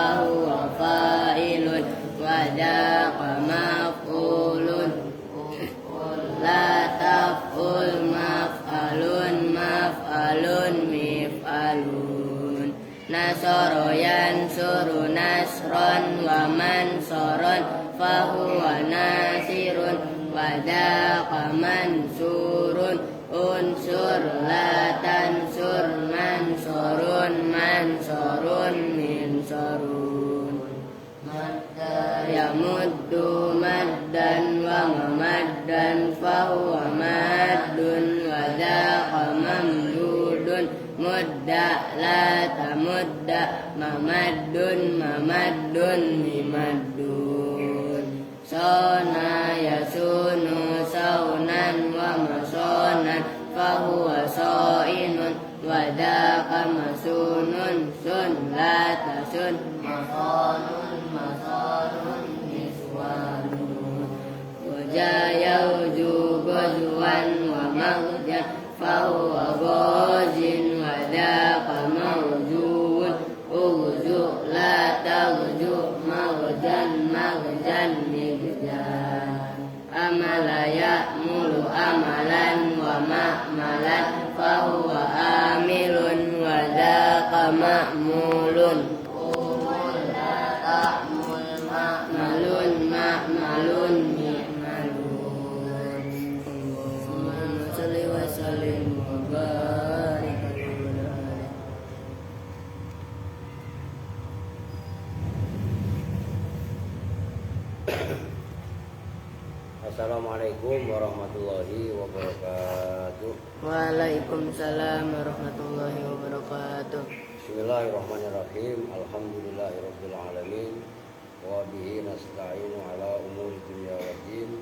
fahuwa fa'ilun wa daqa maf'ulun la taf'ul maf'alun maf'alun mif'alun nasara yansuru nasron wa mansoron fahuwa nasirun wa daqa mansurun unsur la tansur mansurun mansurun minsurun madda yamuddu maddan wa mamaddan fahuwa maddun wa daqa mamdudun mudda la tamudda mamaddun mamaddun mimaddun sona yasunu saunan wa masonan fahuwa soinun wa daqa masunun sun la tasun masonun masonun niswanun wajayauju gozwan wa maghjan fahuwa gozin wa daqa mawjuun uzu la tawju maghjan maghjan amala ya'mulu amalan wa ma'malan fahuwa amilun wa daqa ma'mulun umul la ta'mul ma'malun ma'malun mi'malun Allahumma salli wa sallim wa barik Assalamualaikum warahmatullahi wabarakatuh. Waalaikumsalam warahmatullahi wabarakatuh. Bismillahirrahmanirrahim. Alhamdulillahirabbil alamin. Wa bihi nasta'inu ala umuri dunya waddin.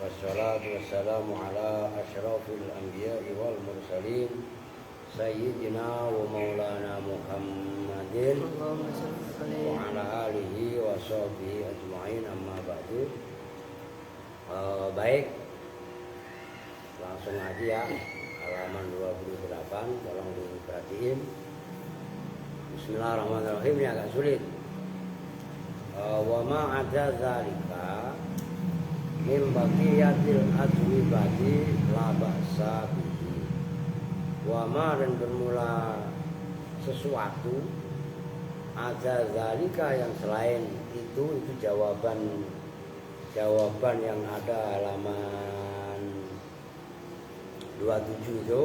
Wassalatu wassalamu ala asyrafil anbiya'i wal mursalin sayyidina wa maulana Muhammadin wa ala alihi wa sahbihi ajma'in amma ba'du. Baik, langsung aja ya, halaman 28, tolong diperhatiin. Bismillahirrahmanirrahim, ini agak sulit. Wa ma ada zalika min baqiyatil ajwibati la ba'sa bihi. Wa ma, dan bermula sesuatu, ada zalika yang selain itu jawaban yang ada halaman 27 itu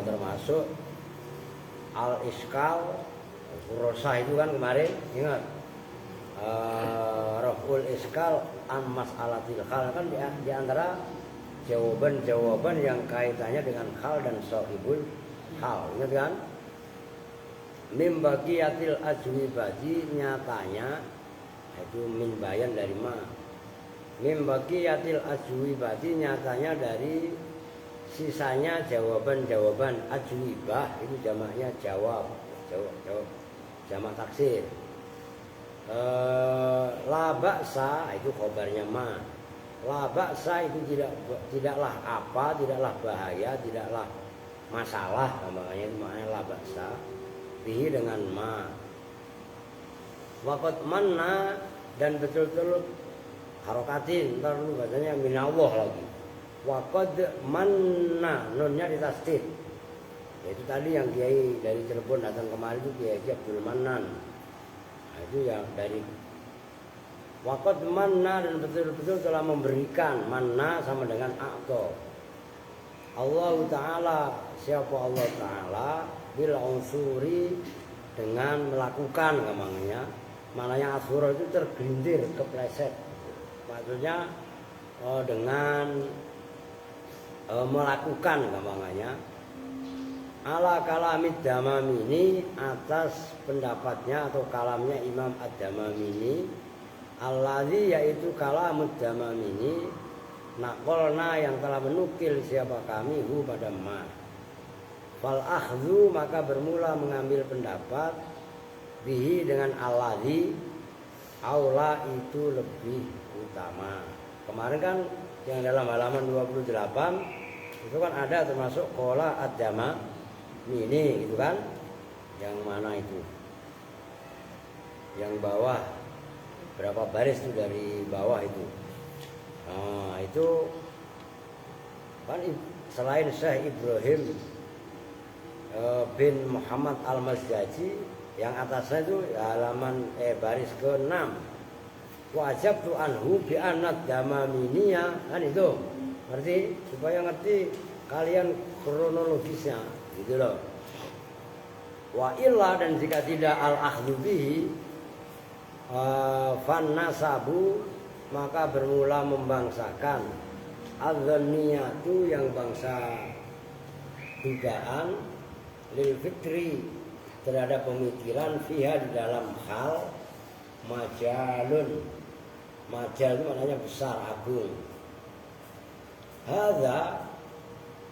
termasuk al-iskal furosa itu kan kemarin ingat raful iskal an mas'alatil khal kan di antara jawaban-jawaban yang kaitannya dengan khal dan sahibul khal, ingat kan? Mim baqiyatil ajwibati, nyatanya itu min bayan dari ma. Mim baqiyatil ajwibati, nyatanya dari sisanya jawaban-jawaban. Ajwibah itu jamaknya jawab jamak taksir. La ba'sa itu khobarnya ma. La ba'sa itu tidaklah apa, tidaklah bahaya, tidaklah masalah, makanya itu maknanya la ba'sa bihi dengan ma. Waqad manna, dan betul-betul harokatin, ntar lu bacanya minallah lagi. Waqad manna, nunnya ditasdid. Itu tadi yang Kiai dari Cirebon datang kemarin itu Kiai Abdul Manan. Nah, itu yang dari waqad manna, dan betul-betul telah memberikan. Manna sama dengan a'ta. Allah Ta'ala, siapa Allah Ta'ala, bil unsuri, dengan melakukan, namanya mananya asura itu tergelintir, kepleset, maksudnya dengan melakukan, namanya ala kalamid damamini, atas pendapatnya atau kalamnya Imam ad-Damamini, alladzi, yaitu kalamud damamini, naqolna, yang telah menukil siapa kami hu pada ma. Fal akhdhu, maka bermula mengambil pendapat bihi dengan alladzi, aula itu lebih utama. Kemarin kan yang dalam halaman 28 itu kan ada termasuk qala ad-damamini gitu kan, yang mana itu yang bawah berapa baris itu dari bawah itu. Nah itu kan selain Syekh Ibrahim bin Muhammad Al-Mazdaji, yang atasnya itu halaman baris ke-6. Wajib tu anhu bi anad damaminia, kan itu. Ngerti? Supaya ngerti kalian kronologisnya gitu loh. Wa illa, dan jika tidak al-akhdhu bihi fan nasabu, maka bermula membangsakan adzanniyatu, yang bangsa dugaan, lil fikri, terhadap pemikiran, fiha, di dalam hal, majalun. Majal itu maknanya besar, agung. Hadza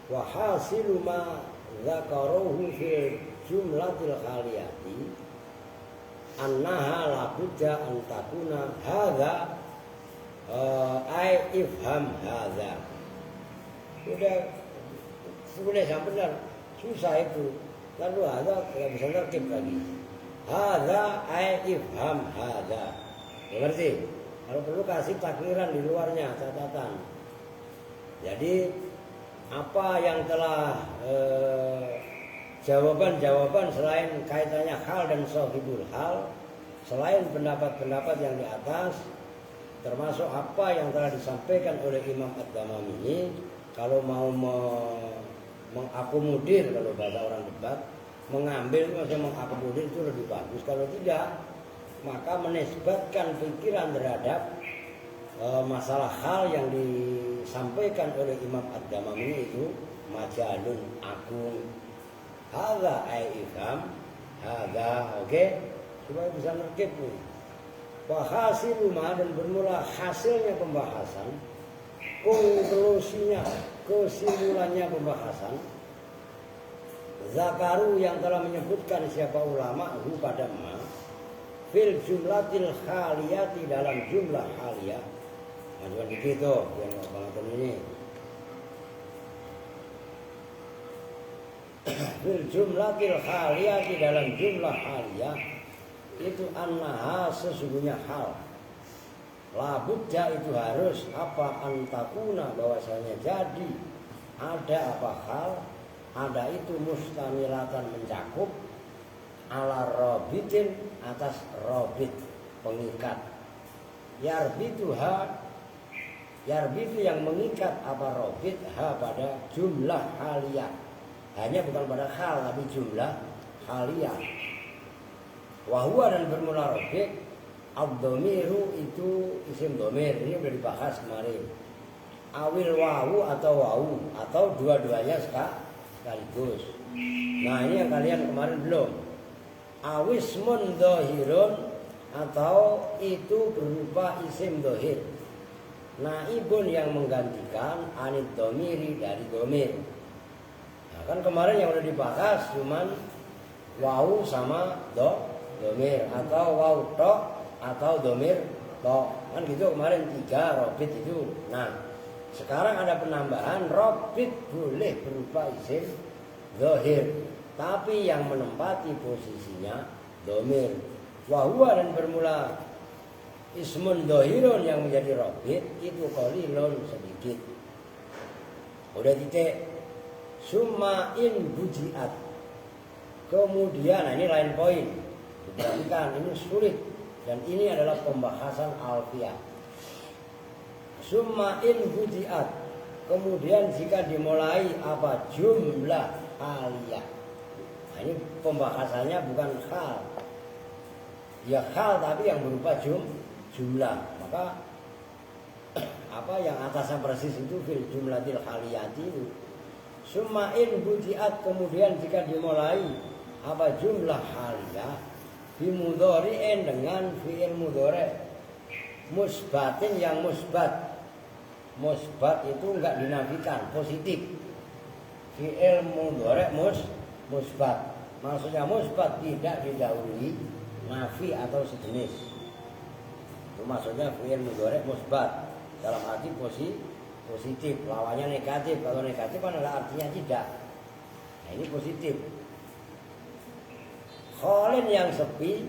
wa hasilu ma dzakaruhu fi jumlatil khaliyati annaha la budda an takuna hadza ai ifham hadza. Sudah yang benar, susah itu. Lalu hadza tidak bisa tertib lagi. Hadza ai ifham hadza. Ngerti? Kalau perlu kasih takdiran di luarnya, catatan. Jadi apa yang telah jawaban-jawaban selain kaitannya hal dan sahibul hal, selain pendapat-pendapat yang di atas, termasuk apa yang telah disampaikan oleh Imam Ad-Damami, kalau mau mengakomodir, kalau bahasa orang debat, mengambil itu maksudnya mengakomodir itu lebih bagus. Kalau tidak, maka menisbatkan pikiran terhadap masalah hal yang disampaikan oleh Imam Ad-Damami itu majalun, agung. Hadza ai ifham hadza, oke? Supaya bisa nerkib nih. Wa hasilu ma, dan bermula hasilnya pembahasan, konklusinya, kesimpulannya pembahasan, zakaru, yang telah menyebutkan siapa ulama hu pada ma, fil jumlatil khaliyati, dalam jumlah khaliyah. Macam begitu yang banget ini. Fil jumlatil khaliyati, dalam jumlah khaliyah, itu annaha, sesungguhnya hal, labudda, itu harus apa, antakuna, bahwasanya jadi ada apa hal, ada itu mustamilatan, mencakup, ala robitin, atas robit, pengikat, yarbituha, yarbitu, yang mengikat apa robit, ha, pada jumlah haliyah, hanya bukan pada hal tapi jumlah haliyah. Wahwa, dan bermula robit, ad-dhamiru, itu isim dhamir, ini sudah dibahas kemarin. Awil wawu, atau wawu, atau dua-duanya sekaligus. Nah ini yang kalian kemarin belum. Awismun dhahirun, atau itu berupa isim dhahir, naibun, yang menggantikan anid dhamiri, dari dhamir. Nah kan kemarin yang udah dibahas cuman wawu sama dhamir, atau wawu tok atau dhamir tok, kan gitu kemarin 3 robit itu. Nah sekarang ada penambahan, robit boleh berupa isim dhahir, tapi yang menempati posisinya dhamir. Wahwa, dan bermula ismun dhahirun, yang menjadi robit, itu qalilun, sedikit. Udah titik. Summa in bujiat, kemudian, nah ini lain poin, diperhatikan, ini sulit, dan ini adalah pembahasan alfiah. Summa in bujiat, kemudian jika dimulai apa, jumlah aliyah. Nah ini pembahasannya bukan hal, ya hal tapi yang berupa jumlah. Maka apa yang atasnya persis itu fil jumlatil haliyati itu. Summa in bujiat, kemudian jika dimulai apa, jumlah haliyah, bimudhari'in, dengan fi'il mudhari' musbatin, yang musbat. Musbat itu enggak dinafikan, positif. Fi'il mudhari' musbat, maksudnya musbat, tidak didahului nafi atau sejenis. Itu maksudnya fi'il mudhari' musbat, dalam arti positif, lawannya negatif. Kalau negatif adalah artinya tidak. Nah ini positif. Kholin, yang sepi,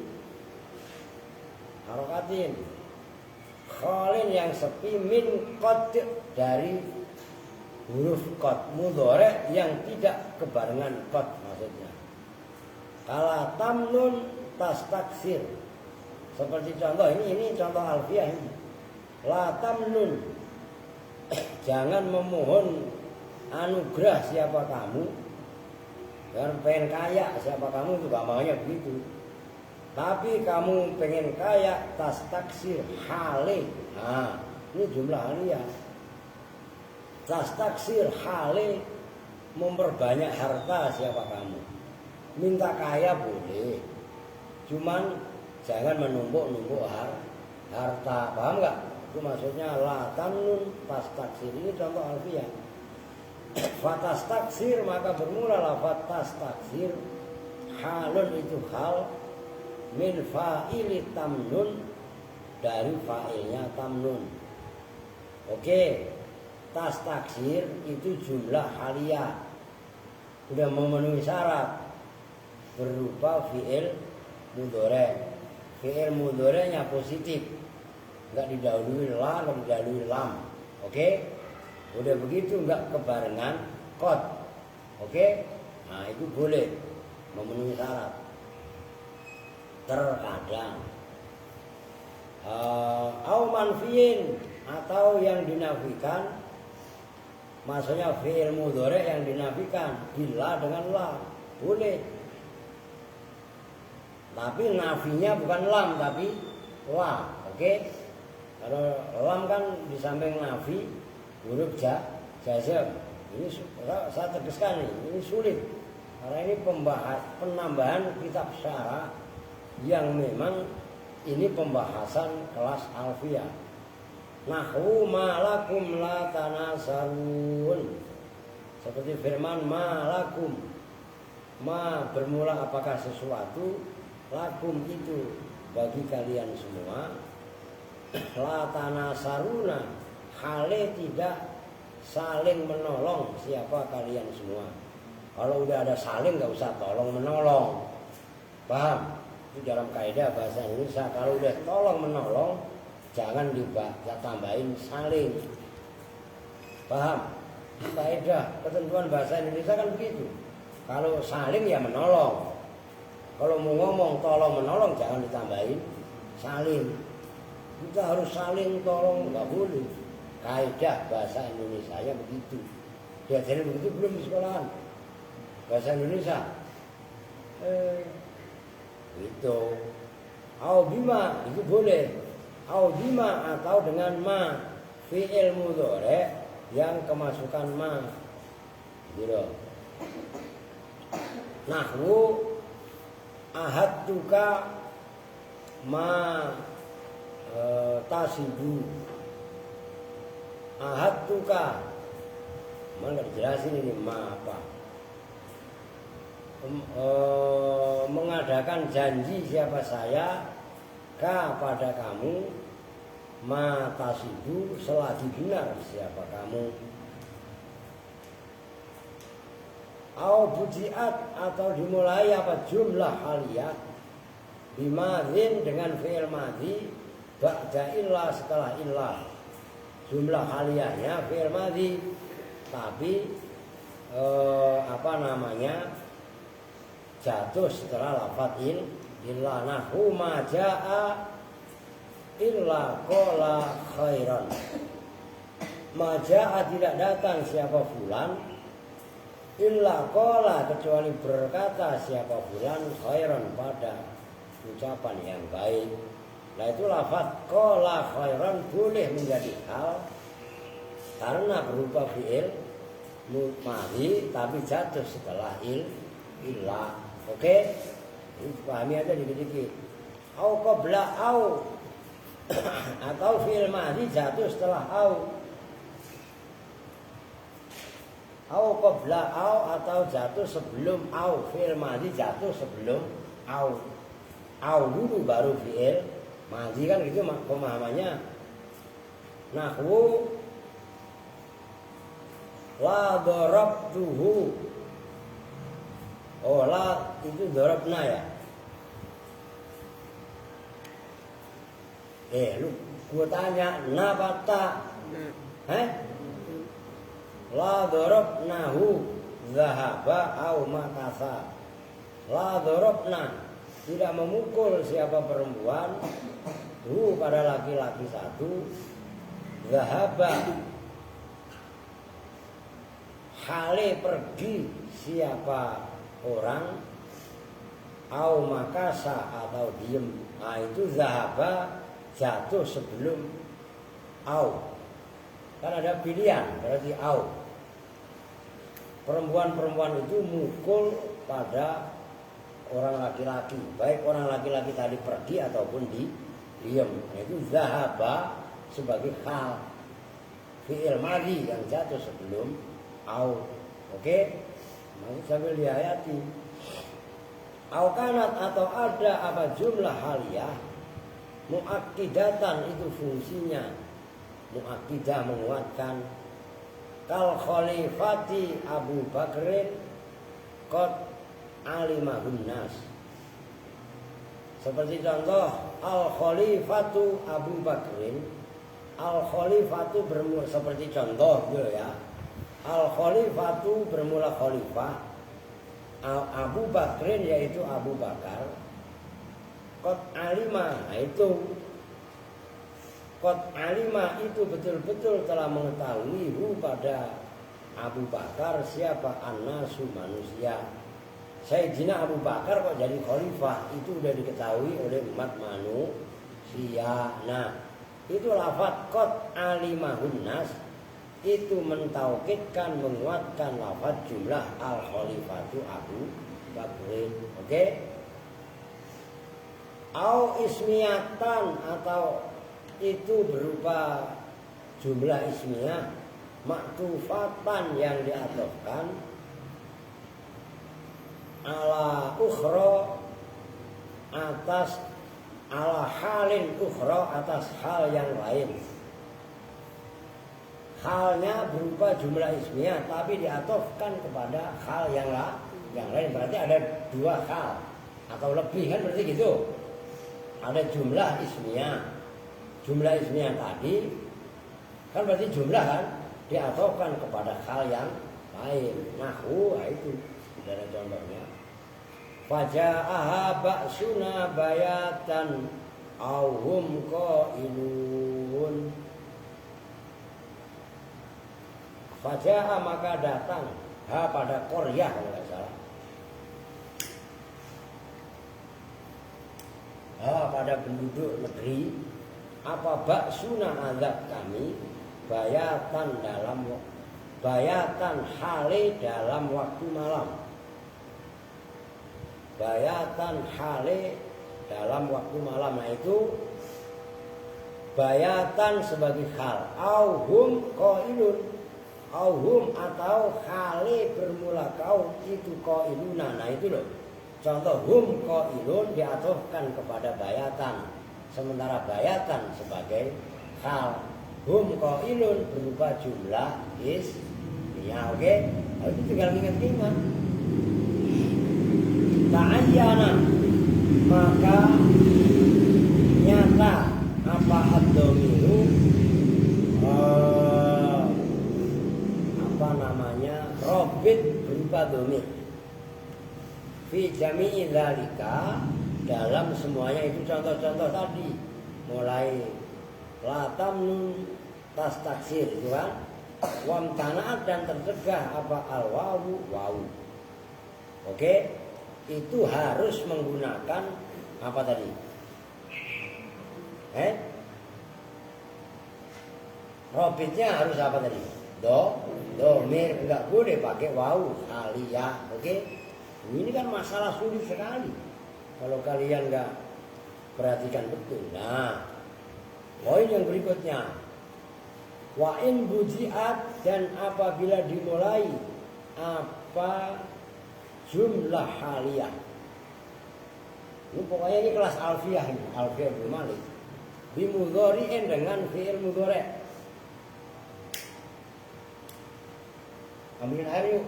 harokatin. Khalin yang sepi min qad dari huruf qad, mudhari yang tidak kebarengan qad maksudnya. Kala tamnun tastaksir. Seperti contoh ini contoh alfiah ini. La tamnun. Jangan memohon anugerah siapa kamu. Jangan pengen kaya siapa kamu juga maunya begitu. Tapi kamu pengen kaya tastaksir hale. Nah, ini jumlah aliyah. Tastaksir hale memperbanyak harta siapa kamu. Minta kaya boleh. Cuman jangan menumpuk-numpuk harta. Paham enggak? Itu maksudnya la tamnun tastaksir. Ini contoh alfiah. Fatastaksir maka bermula lafaz tastaksir. Halun itu hal min fa'ili tamnun dari fa'ilnya tamnun. Oke, tastaksir itu jumlah haliyah. Sudah memenuhi syarat berupa fi'il mudhari. Fi'il mudhari'nya positif. Enggak didahului la, enggak didahului lam. Oke? Udah begitu enggak kebarengan qad. Oke? Nah, itu boleh memenuhi syarat. Terkadang au manfiin atau yang dinafikan, maksudnya fi'il mudhari yang dinafikan bila dengan la boleh, tapi nafinya bukan lam tapi la. Oke? Kalau lam kan di samping nafi huruf jazm. Ini saya tegaskan ini sulit karena ini penambahan kitab syara yang memang ini pembahasan kelas alfiah. Nahwu malakum la tanasarun. Seperti firman malakum. Ma bermula apakah sesuatu, lakum itu bagi kalian semua. La tanasaruna hale tidak saling menolong siapa kalian semua. Kalau udah ada saling nggak usah tolong menolong. Paham? Itu dalam kaidah bahasa Indonesia. Kalau udah tolong menolong jangan tambahin saling. Paham? Kaidah ketentuan bahasa Indonesia kan begitu. Kalau saling ya menolong. Kalau mau ngomong tolong menolong jangan ditambahin saling. Kita harus saling tolong, nggak boleh. Kaidah bahasa Indonesia ya begitu. Diajarin begitu belum di sekolahan bahasa Indonesia. Itu au bima itu boleh, au bima atau dengan ma fi'il mudhari yang kemasukan ma gitu. Nahwu ahadtuka ma tasidu. Ahadtuka mana dijelasin ini ma apa. Mengadakan janji siapa saya kepada kamu matasidu selagi benar siapa kamu. Au bujiat atau dimulai apa jumlah haliyah bimadhin dengan fi'il madhi ba'da illah setelah illah. Jumlah haliyahnya fi'il madhi tapi jatuh setelah lafaz illa. Nahwu ma jaa illa qala khairan. Ma jaa tidak datang siapa fulan illa qala kecuali berkata siapa fulan khairan pada ucapan yang baik. Nah itu lafaz qala khairan boleh menjadi hal karena berupa fi'il madhi tapi jatuh setelah illa. Oke? Ini pahami aja dikit-dikit. Au qabla au atau fi'il madhi jatuh setelah au. Au qabla au atau jatuh sebelum au. Fi'il madhi jatuh sebelum au. Au dulu baru fi'il madhi kan gitu pemahamannya. Nahwu la darabtuhu. Oh la itu darabna ya. Lu gua tanya, nabata. Nah. La darabnahu zahaba au makasa. La darabna, tidak memukul siapa perempuan hu pada laki-laki satu, zahaba hale pergi siapa orang, au makasa atau diem. Nah itu zahaba jatuh sebelum au, kan ada pilihan, berarti au. Perempuan-perempuan itu mukul pada orang laki-laki, baik orang laki-laki tadi pergi ataupun diem. Nah, itu zahaba sebagai hal fi'il madhi yang jatuh sebelum au. Oke? Masih sambil dihayati. Au kanat atau ada apa jumlah haliyah muakkidatan itu fungsinya muakkidah menguatkan. Kal khalifati Abu Bakrin qad alimahun nas. Seperti contoh al khalifatu Abu Bakrin. Al khalifatu bermula seperti contoh gitu ya. Al khalifatu bermula khalifah. Abu Bakrin yaitu Abu Bakar. Qad alimah, nah itu Qad alimah itu betul-betul telah mengetahui pada Abu Bakar siapa an-nasu manusia. Sayyidina Abu Bakar kok jadi khalifah itu sudah diketahui oleh umat manusia. Nah, itu lafaz qad alimahun nas itu mentaukidkan menguatkan lafaz jumlah al-khalifatu Abu Bakrin. Oke? Au ismiyatan atau itu berupa jumlah ismiyah maktufatan yang diatofkan ala ukhra atas ala halin ukhra atas hal yang lain. Halnya berupa jumlah ismiyah tapi diatofkan kepada hal yang lain. Berarti ada dua hal atau lebih kan, berarti gitu. Ada jumlah ismiyah. Jumlah ismiyah tadi kan berarti jumlah kan diatofkan kepada hal yang lain. Nahwu itu ada contohnya. Faja'aha ba'suna bayatan awhum qailun. Faja'a maka datang ha pada Koryah kalau tidak salah. Ha pada penduduk negeri apa baksuna azab kami bayatan hale dalam waktu malam. Bayatan hale dalam waktu malam. Nah itu bayatan sebagai hal. Auhum qailun. Auhum atau hale bermula kaum itu qailuna. Nah itu loh. Contoh hum qailun diatofkan kepada bayatan. Sementara bayatan sebagai hal. Hum qailun berupa jumlah ismiyah. Oke? Nah, itu tinggal ingat-ingat. Ta'ayyana maka nyata apa ad-dhamiru apa namanya robit berupa dhamir fi jami'i dzalika dalam semuanya itu contoh-contoh tadi mulai latamnun tas taksir itu kan wamtanaat dan tercegah apa al-wawu wawu. Oke, itu harus menggunakan apa tadi? Robitnya harus apa tadi? Domir, enggak boleh pakai wawu aliyah. Oke, ini kan masalah sulit sekali kalau kalian enggak perhatikan betul. Nah, poin yang berikutnya, wa in bujiat dan apabila dimulai apa jumlah haliyah. Ini pokoknya ini kelas alfiyah ini, alfiyah Ibnu Malik. Bimudhari'in dengan fi'il mudhari'. Ambilin air yuk.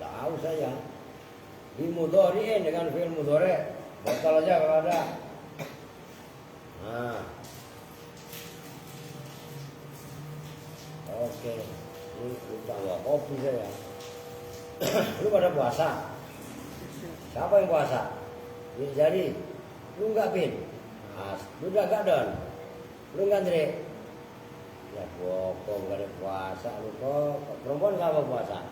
Tahu saya. Bimudhari'in dengan fi'il mudhari'. Batal aja kalau ada. Nah, Nah. Oke. Ini udah nggak kopi saya. Lu pada puasa? Siapa yang puasa? Jadi, lu nggak Bin? Lu udah gak Don? Lu nggak Andre? Ya bokong gak ada puasa lu kok. Perempuan nggak mau puasa?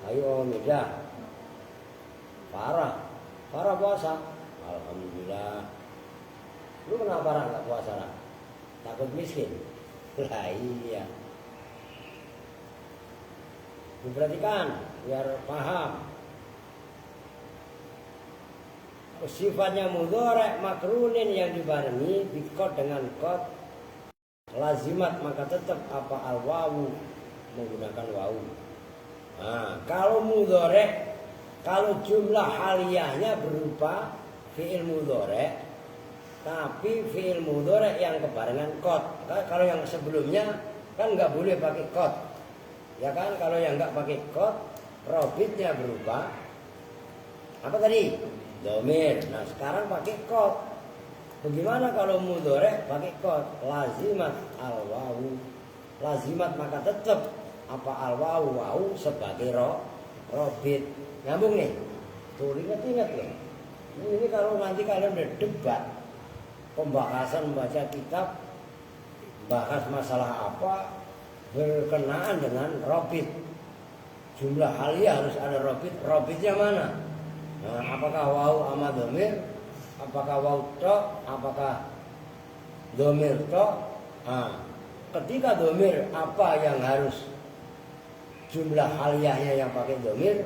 Ayo Mida. Farah puasa. Alhamdulillah. Lu kenapa Farah nggak puasa lah? Takut miskin? Lah iya. Diperhatikan biar paham. Sifatnya mudhari' makrunin yang dibarengi bikot dengan kot lazimat, maka tetap apa al-wawu, menggunakan wawu. Nah, kalau mudhari', kalau jumlah haliyahnya berupa fi'il mudhari', tapi fi'il mudhari' yang kebarengan kot. Kalau yang sebelumnya kan nggak boleh pakai kot, ya kan? Kalau yang nggak pakai kot, robitnya berupa apa tadi? Domir. Nah sekarang pakai kot. Bagaimana kalau mudhari' pakai kot? Lazimat al-wawu. Lazimat maka tetap apa al-wawu, wawu sebagai robit. Nyambung nih. Tuh ingat-ingat loh. Ini kalau nanti kalian berdebat, pembahasan membaca kitab, bahas masalah apa berkenaan dengan robit. Jumlah haliyah harus ada robit. Robitnya mana? Nah, apakah wawu sama domir? Apakah wawu tok? Apakah domir tok? Nah, ketika domir apa yang harus jumlah haliyahnya yang pakai domir?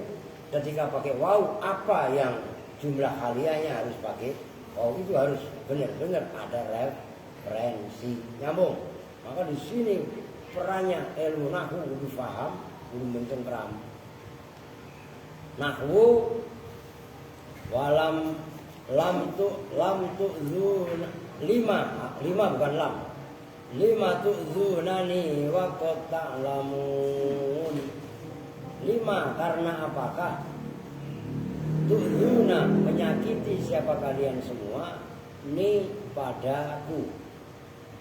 Ketika pakai wawu apa yang jumlah haliyahnya harus pakai wawu? Itu harus benar-benar ada referensi. Nyambung. Maka di sini perannya ilmu nahwu kudu paham, kudu mencengkram. Nahwu walam lam tu zu lima bukan lam. Lima tu zunani wa qad ta'lamun. Lima karena apakah tu'zuna menyakiti siapa kalian semua ni padaku.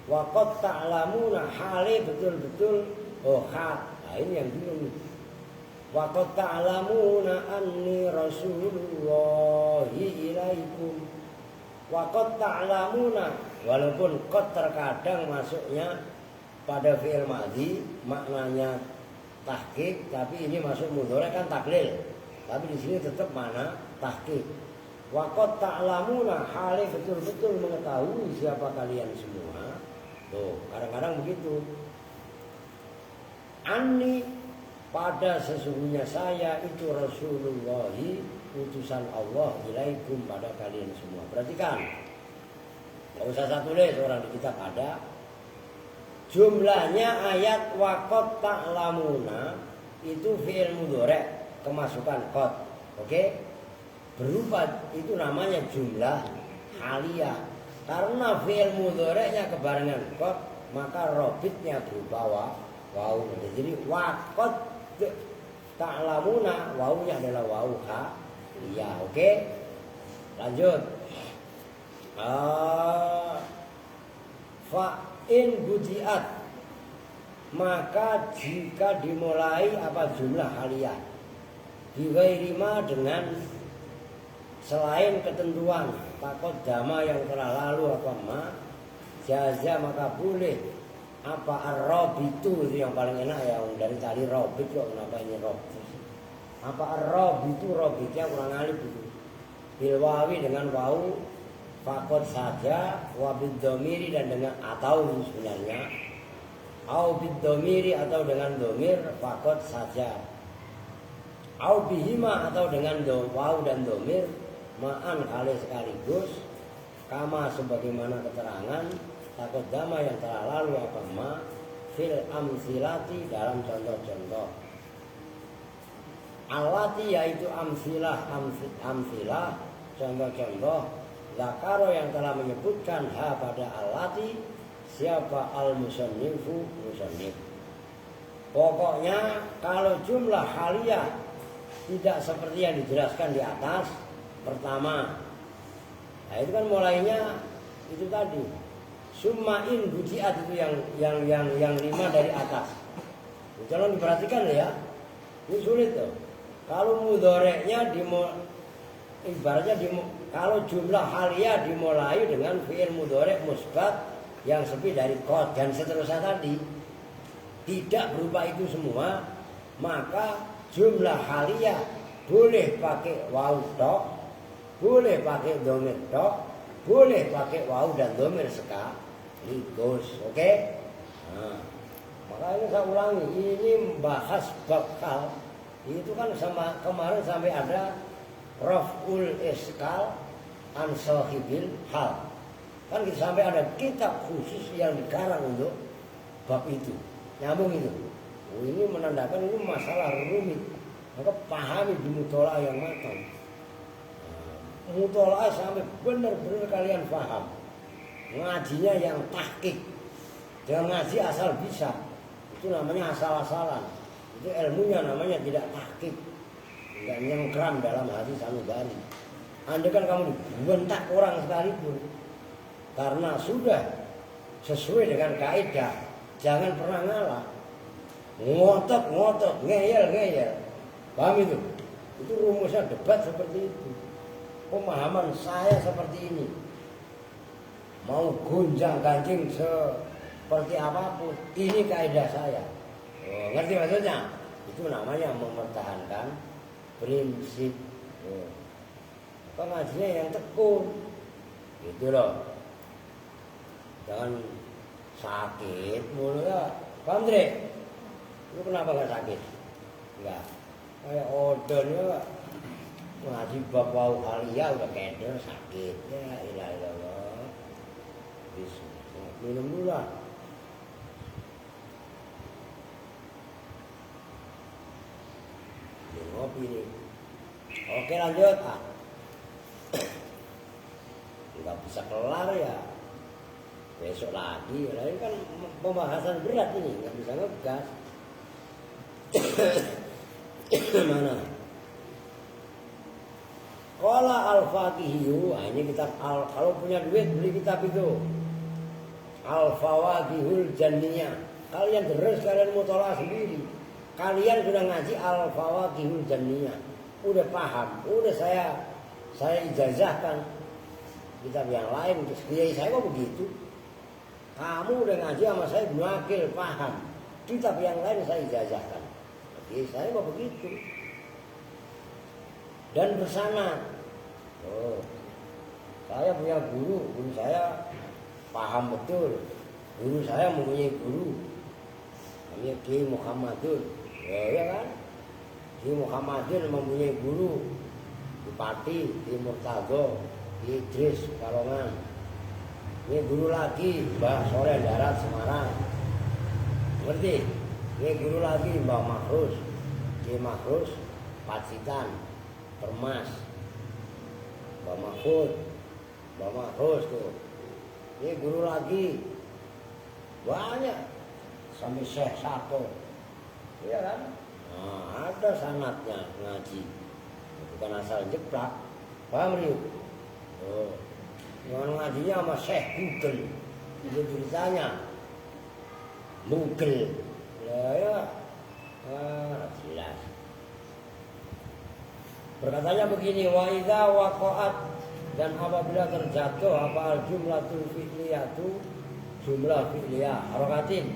Wa qad ta'lamuna hale betul-betul nah ini yang bingung. Wa qad ta'lamuna anni rasulullahi ilaikum. Wa qad ta'lamuna, walaupun qad terkadang masuknya pada fi'il madhi maknanya tahqiq, tapi ini masuk mudhari' kan taklil. Tapi di sini tetap mana tahqiq. Wa qad ta'lamuna hale betul-betul mengetahui siapa kalian semua. Tuh, kadang-kadang begitu. Anni pada sesungguhnya saya itu Rasulullah, utusan Allah ilaikum pada kalian semua. Perhatikan, gak usah satu tulis, orang di kitab ada. Jumlahnya ayat wa qad ta'lamuna itu fi'il mudhari' kemasukan qad. Oke? Berupa itu namanya jumlah haliyah. Karena fi'il mudhari'nya kebarengan qad, maka robitnya berupa wawu. Jadi wa qad ta'lamuna, wawunya adalah wawu haliyah. Oke? Lanjut. Fa in budiat, maka jika dimulai apa jumlah haliyah biwairima dengan selain ketentuan takut dama yang telah lalu apa ma jaza, maka boleh apa ar-rabitu. Itu yang paling enak ya, dari tadi robit kok, kenapa ini robit? Apa ar-rabitu, robitnya kurang alif itu. Bilwawi dengan wawu, fakot saja, wabid domiri dan dengan atau sebenarnya, au bid domiri atau dengan domir, fakot saja, au bihima atau dengan wawu dan domir, ma'an kali sekaligus, kama sebagaimana keterangan takut dama yang telah lalu apa ma fil amsilati dalam contoh-contoh. Alati yaitu amsilah, amsilah contoh-contoh. Zakaro yang telah menyebutkan ha pada alati siapa al-musannifu, musannif. Pokoknya kalau jumlah haliyah tidak seperti yang dijelaskan di atas. Pertama, Nah itu kan mulainya itu tadi. Summain bujiat itu yang 5 dari atas. Tolong diperhatikan ya. Ini sulit tuh. Kalau mudhoreknya ibaratnya kalau jumlah halia dimulai dengan fi'il mudhorek musbat yang sepi dari qad dan seterusnya tadi tidak berupa itu semua, maka jumlah halia boleh pakai waw tok, boleh pakai dhamir tok, boleh pakai waw dan dhamir sekaligus. Oke? Nah, maka ini saya ulangi, ini bahas bab hal itu kan sama kemarin sampai ada raf'ul iskal an sahibil hal. Kan kita sampai ada kitab khusus yang dikarang untuk bab itu. Nyambung itu. Oh, ini menandakan ini masalah rumit. Maka pahami di mutolaah yang matang. Mutolaah sampai benar-benar kalian paham. Ngajinya yang tahqiq. Jangan ngaji asal bisa. Itu namanya asal-asalan. Itu ilmunya namanya tidak tahqiq. Tidak nyengkram dalam hati sanubari. Andai kan kamu dibentak orang sekalipun, karena sudah sesuai dengan kaidah, jangan pernah ngalah. Ngotot, ngeyel. Paham itu? Itu rumusnya debat seperti itu. Pemahaman saya seperti ini. Mau gonjang ganjing seperti apapun, ini kaidah saya. Oh, ngerti maksudnya? Itu namanya mempertahankan prinsip. Oh. Pengajiannya yang tekun. Gitu loh. Jangan sakit mulu ya. Paham, Dre? Lu kenapa gak sakit? Enggak. Kayak odon ya. Ngaji bab wau halia udah keder sakit. Ya ilah. Minum dulu lah. Ngopi nih. Oke lanjut. Nggak bisa kelar ya. Besok lagi. Lain kan pembahasan berat ini. Nggak bisa ngegas. Mana? Qala al-Faqihiyu. Ini kitab kalau punya duit beli kitab itu. Al-Fawaqihul Janniyah. Kalian terus kalian mutolaah sendiri. Kalian sudah ngaji Al-Fawaqihul Janniyah. Udah paham. Udah saya ijazahkan. Kitab yang lain, kiai saya kok begitu. Kamu udah ngaji sama saya wakil paham. Kitab yang lain saya ijazahkan. Kiai saya kok begitu. Dan bersanad. Oh, saya punya guru saya paham betul. Guru saya mempunyai guru, namanya Kiai Muhammadun. Ya kan? Kiai Muhammadun mempunyai guru Bupati di Murtado, di Idris Kalongan. Ini guru lagi Mbah Soleh Darat Semarang. Ngerti? Ini guru lagi Mbah Mahrus, Kiai Mahrus Pacitan, Permas, Mbah Mahfud, Mbah Mahrus tuh. Ini guru lagi banyak sampai Syekh Sato. Iya kan? Nah, ada sanatnya ngaji. Bukan asal jeplak. Paham Riu? Oh. Yang ngajinya sama Syekh Google. Itu ceritanya. Google. Ya. Jelas. Berkatanya begini, wa idza waqa'at, dan apabila terjatuh apa jumlatul fi'liyatu, jumlah fi'liyah harakatin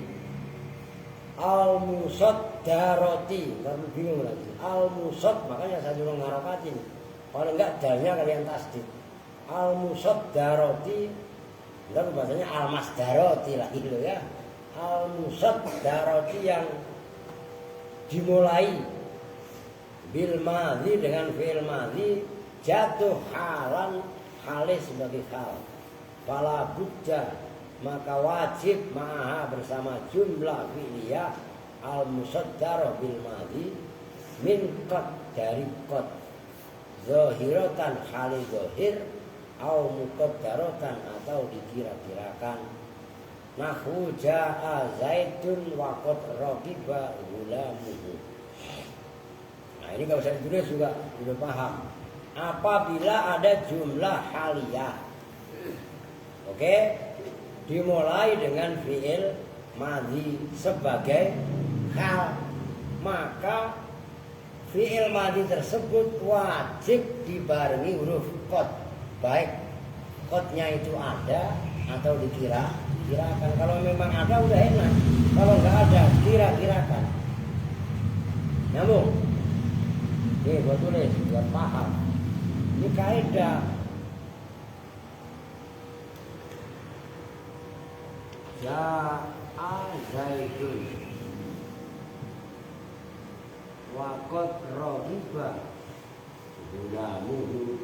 al-musaddarati, karena bingung lagi al-musad, makanya saya dulu ngarakatin, kalau enggak dalnya kalian tasdid al-musaddarati, enggak bahasanya al-masdarati lagi dulu ya, al-musaddarati yang dimulai bil madhi dengan fi'il madhi, jatuh halan halis sebagai hal, fala budda, maka wajib ma'aha bersama jumlah fi'liyah al-musaddar bil madhi min qad, dari qad, zahiratan hali zahir, au muqaddaratan atau dikira-kirakan. Nahwu ja'a zaitun wa qad raqiba gulamuhu. Nah ini kalau saya ditulis juga sudah paham. apabila ada jumlah haliyah. Oke? Dimulai dengan fi'il madhi sebagai hal, maka fi'il madhi tersebut wajib dibarengi huruf qad, baik qadnya itu ada atau dikira-kirakan. Kalau memang ada udah enak, kalau nggak ada kira-kirakan. Nyambung? Nih buat tulis biar paham. Ini kaidah. Ja'a Zaidun wa qad raghiba gulamuhu.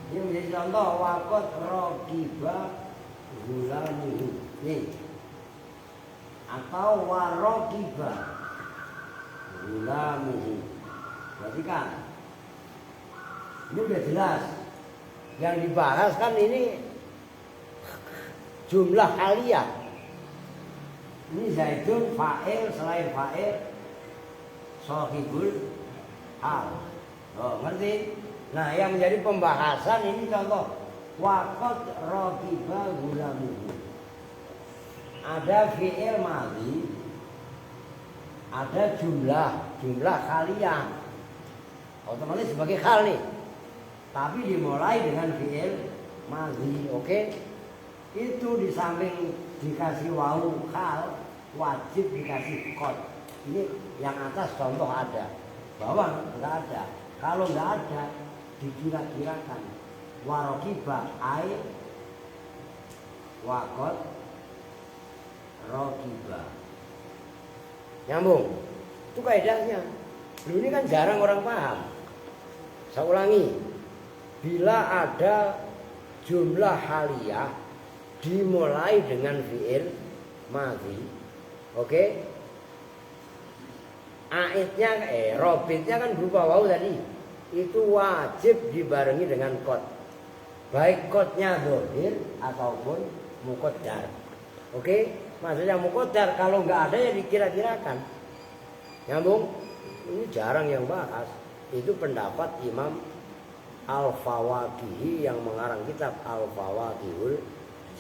Ini menjadi contoh wa qad raghiba gulamuhu. Nih. Atau wa raghiba gulamuhu. Berarti kan ini udah jelas. Yang dibahas kan ini jumlah aliyah. Ini Zaidun fa'il, selain fa'il shahibul hal. Oh, ngerti? Nah, yang menjadi pembahasan ini contoh waqad raqiba gulamuhu. Ada fi'il madhi, ada jumlah kalian. Otomatis sebagai hal nih. Tapi dimulai dengan fi'il madhi, oke? Itu di samping dikasih wawu hal, wajib dikasih qad. Ini yang atas contoh ada, bawah enggak ada. Kalau enggak ada, dikira-kirakan. Warokiba ai waqad rokiba. Nyambung? Itu kaidahnya. Dulu ini kan jarang orang paham. Saya ulangi. Bila ada jumlah haliyah dimulai dengan fi'il madhi, oke? Aidnya, robitnya kan berupa wawu tadi. Itu wajib dibarengi dengan qad. Baik qadnya dzahir ataupun muqaddar. Oke? Maksudnya muqaddar kalau nggak ada ya dikira-kirakan. Nyambung? Ini jarang yang bahas. Itu pendapat Imam Al-Fawakihi yang mengarang kitab Al-Fawakihul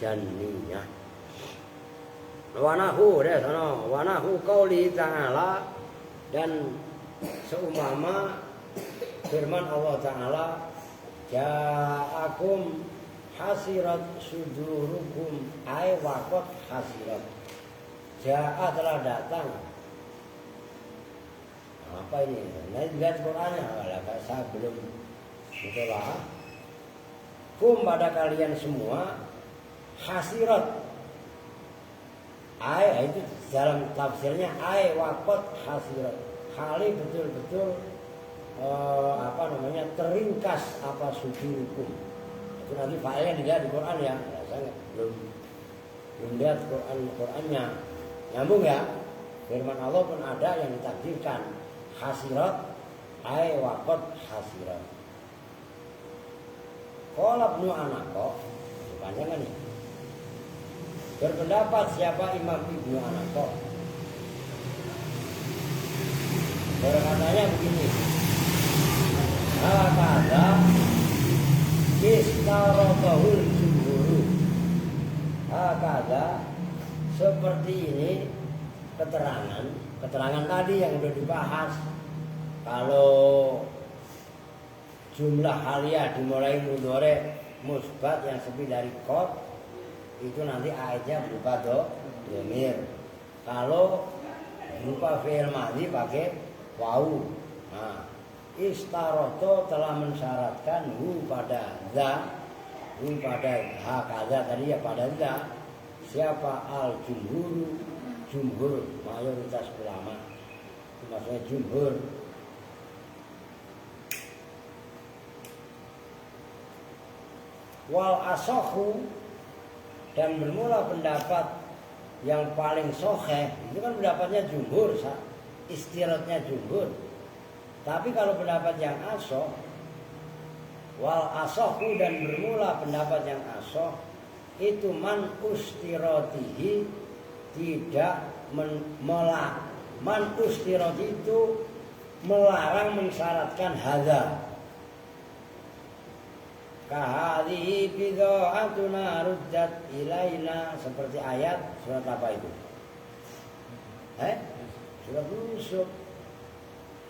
Janniyah. Wanahu deh sono, wanahu qauli ta'ala, dan seumpama firman Allah Ta'ala, ja'akum hasirat sudurukum ay waqad hasirat. Ja'a telah datang. Apa ini? Nah, lihat Qur'annya. Walau saya belum. Itulah kum pada kalian semua hasirat ay, itu dalam tafsirnya ay waqad hasirat, kali betul-betul teringkas apa sujurukum. Itu nanti failnya dilihat di Quran ya. Saya belum lihat Qurannya. Nyambung ya. Firman Allah pun ada yang ditakdirkan hasirat ay waqad hasirat. Qala Ibnu Anaqo, panjang kan nih. Berpendapat siapa Imam Ibnu Anaqo? Berkatanya begini. Hakadha istaratahul jumhur. Hakadha, seperti ini keterangan tadi yang sudah dibahas. Kalau jumlah haliyah dimulai mudhari musbat yang sepi dari qad, itu nanti aidnya berupa dhamir. Kalau berupa fi'il madhi pakai wawu. Nah, istaroto telah mensyaratkan hu pada za, hu pada hakadha tadi ya pada za. Siapa al jumhur mayoritas ulama. Itu maksudnya jumhur. Wal asohu, dan bermula pendapat yang paling soheh, itu kan pendapatnya jumhur, istiratnya jumhur. Tapi kalau pendapat yang asoh, wal asohu, dan bermula pendapat yang asoh, itu man ustiratihi, tidak man ustirati itu melarang mensyaratkan hadza. Kahadhihi bidha'atuna ruddat ilaina, seperti ayat surat apa itu? Surat Yusuf.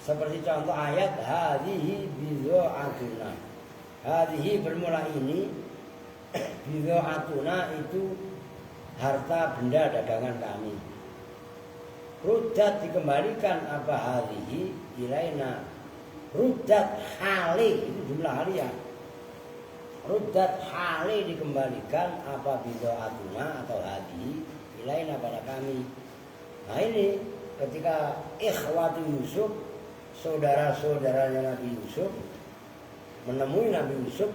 Seperti contoh ayat hadhihi bidha'atuna. Hadhihi bermula ini, bidha'atuna itu harta benda dagangan kami. Ruddat dikembalikan apa hadhihi ilaina. Ruddat hali itu jumlah halian. Ruddat hali dikembalikan apa bidha'atuna atau hadhihi ilaina pada kami. Nah ini ketika ikhwatu Yusuf, saudara-saudaranya Nabi Yusuf menemui Nabi Yusuf,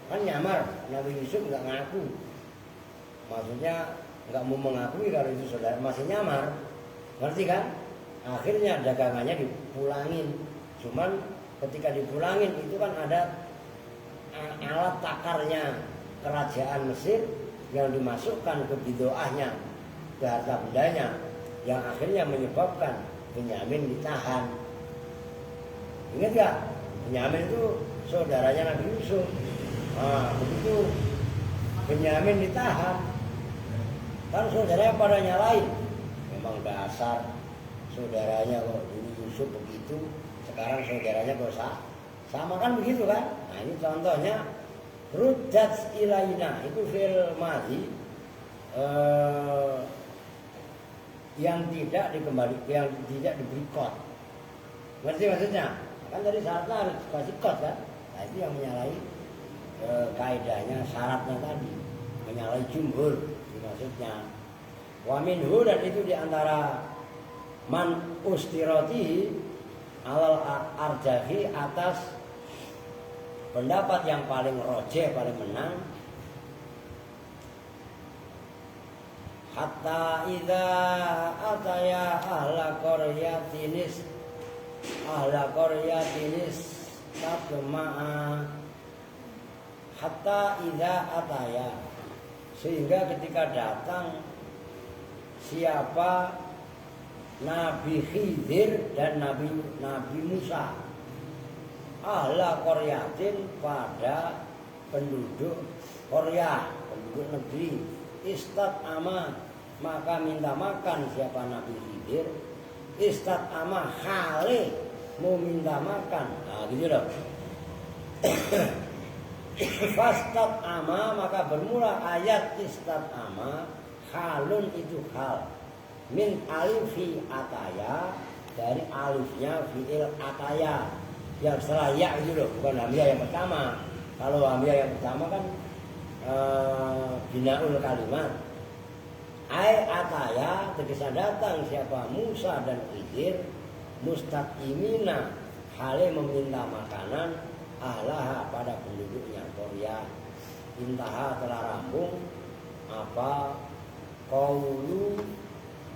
kan nyamar. Nabi Yusuf nggak ngaku, maksudnya nggak mau mengakui kalau itu saudara, masih nyamar, ngerti kan? Akhirnya dagangannya dipulangin. Cuman ketika dipulangin itu kan ada alat takarnya kerajaan Mesir yang dimasukkan ke bid'ahnya, ke harta bendanya, yang akhirnya menyebabkan Benyamin ditahan. Ingat gak? Benyamin itu saudaranya Nabi Yusuf. Nah, begitu Benyamin ditahan, kan saudaranya pada nyalain. Memang dasar saudaranya kok dulu Yusuf begitu, sekarang saudaranya kok sama kan begitu kan? Nah ini contohnya ruddat ilaina, itu fi'il madhi yang tidak dikembalikan, yang tidak diberi kot. Ngerti maksudnya? Kan tadi syaratnya harus kasih kot kan? Nah itu yang menyalahi kaidahnya, syaratnya tadi, menyalahi jumhur maksudnya. Wa minhu, dan itu diantara man ustirati alal arjahi, atas pendapat yang paling rojeh, paling menang. Hatta idza ataya ahla qaryatinis tatma'a. Hatta idza ataya, sehingga ketika datang siapa Nabi Khidir dan Nabi Musa, ahla qaryatin, pada penduduk Korea, penduduk negeri, istat ama, maka minta makan siapa Nabi Khidir, istat ama hale, mau minta makan. Nah gitu loh. Fastat ama, maka bermula ayat istat ama, halun itu hal, min alifi ataya, dari alifnya fi'il ataya, yang setelah ya itu loh, bukan hamzah yang pertama. Kalau hamzah yang pertama kan binaul kalimat. Ai ataya, tegasnya datang siapa Musa dan Khidir, mustaqimina, hale meminta makanan, ahlaha, pada penduduknya Korea. Intaha, telah rampung apa qaulu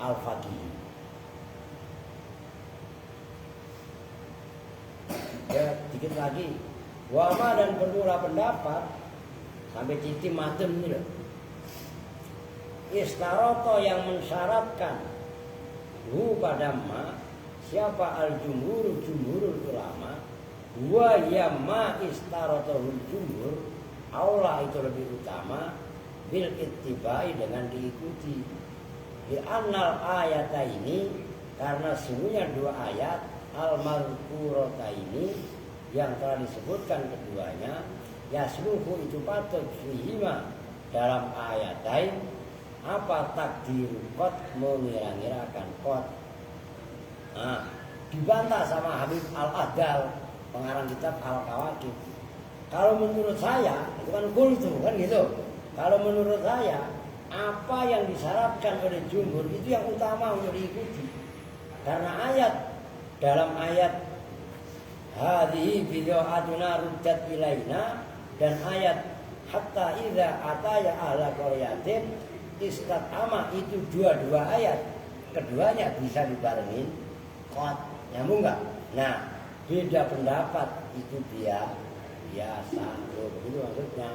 al-faqih. Ya, dikit lagi. Wama, dan bermula pendapat sampai titik matem ini loh. Istaroto, yang mensyaratkan hu pada ma, siapa al-jumhur, jumhurul ulama, wa yamma istarotohul jumhur, aula, itu lebih utama, bil ittibai, dengan diikuti. Di annal ayata ini, karena sungguhnya dua ayat al-mazkurata ini yang telah disebutkan keduanya, yasluhu, itu patut fihima, dalam ayatain, apa takdir kot, mengira-ngirakan kot. Nah, dibantah sama Habib Al-Ahdal, pengarang kitab Al-Kawakib. Kalau menurut saya, itu kan kultu kan gitu. Kalau menurut saya, apa yang disyaratkan oleh jumhur itu yang utama untuk diikuti. Karena dalam ayat hadhihi bid'atuna ruddat ilaina, dan ayat hatta idza ataya ahla qaryatin istatama, itu dua ayat, keduanya bisa dibarengin kot, nyambung nggak? Nah, beda pendapat itu biasa, begitu maksudnya.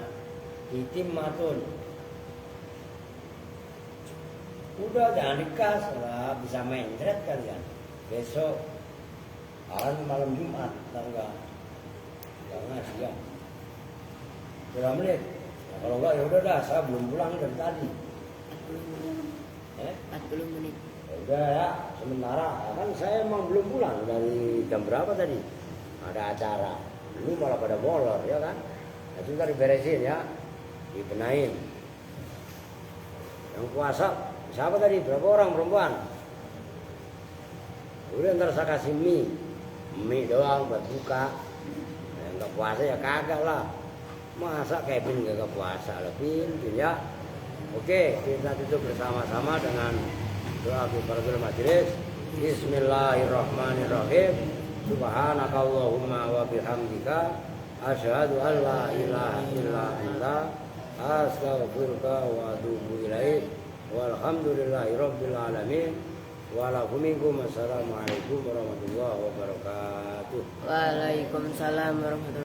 Itimmatun, udah jangan dikas lah, bisa main thread kalian. Besok Akan malam Jumat, enggak ngaji ya. Berapa menit? Ya, kalau enggak ya udah dah, saya belum pulang dari tadi. 40 menit. Ya udah ya, sementara kan saya emang belum pulang dari jam berapa tadi? Ada acara. Lu malah pada molor ya kan? Nah, itu ntar diberesin ya, dibenahin. Yang puasa siapa tadi? Berapa orang perempuan? Udah ntar saya kasih mie doang buat buka. Yang nggak puasa ya kagak lah. Masa Kevin gak puasa lebih ya. Oke, kita tutup bersama-sama dengan doa kifaratul majelis. Bismillahirrahmanirrahim. Subhanakallahumma wa bihamdika asyhadu an la ilaha illa anta astaghfiruka wa atubu ilaik. Walhamdulillahirabbil alamin. Assalamualaikum warahmatullahi wabarakatuh. Waalaikumsalam warahmatullahi wabarakatuh.